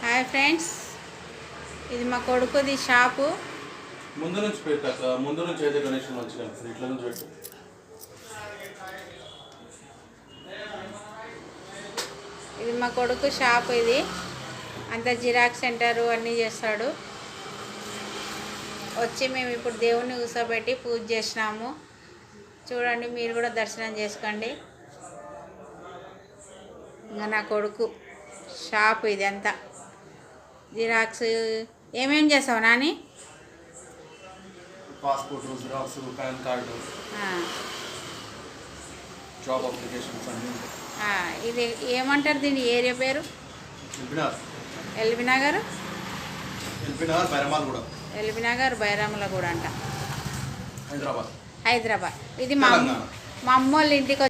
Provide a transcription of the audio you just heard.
Hi friends, ఇది మా కొడుకుది shop. ముందు నుంచి పెట్టాక ముందు నుంచి అయితే కనెక్షన్ మంచిగా ఇట్లా నుంచి పెట్టు. ఇది మా కొడుకు షాప్. ఇది అంత జిరాక్స్ సెంటరు అన్నీ చేస్తాడు. వచ్చి మేము ఇప్పుడు దేవుణ్ణి కూర్చోబెట్టి పూజ చేసినాము. చూడండి, మీరు కూడా దర్శనం చేసుకోండి. ఇంకా నా కొడుకు షాపు ఇది అంతా జిరాక్స్. ఏమేం చేస్తావు Nani? Passport, xerox, pan card, job applications అన్నీ. ఇది ఏమంటారు దీని ఏరియా పేరు? ఎల్బీ నగర్. ఎల్బీ నగర్ బైరాములగూడ అంట, హైదరాబాద్. హైదరాబాద్. ఇది మా అమ్మ వాళ్ళ ఇంటికి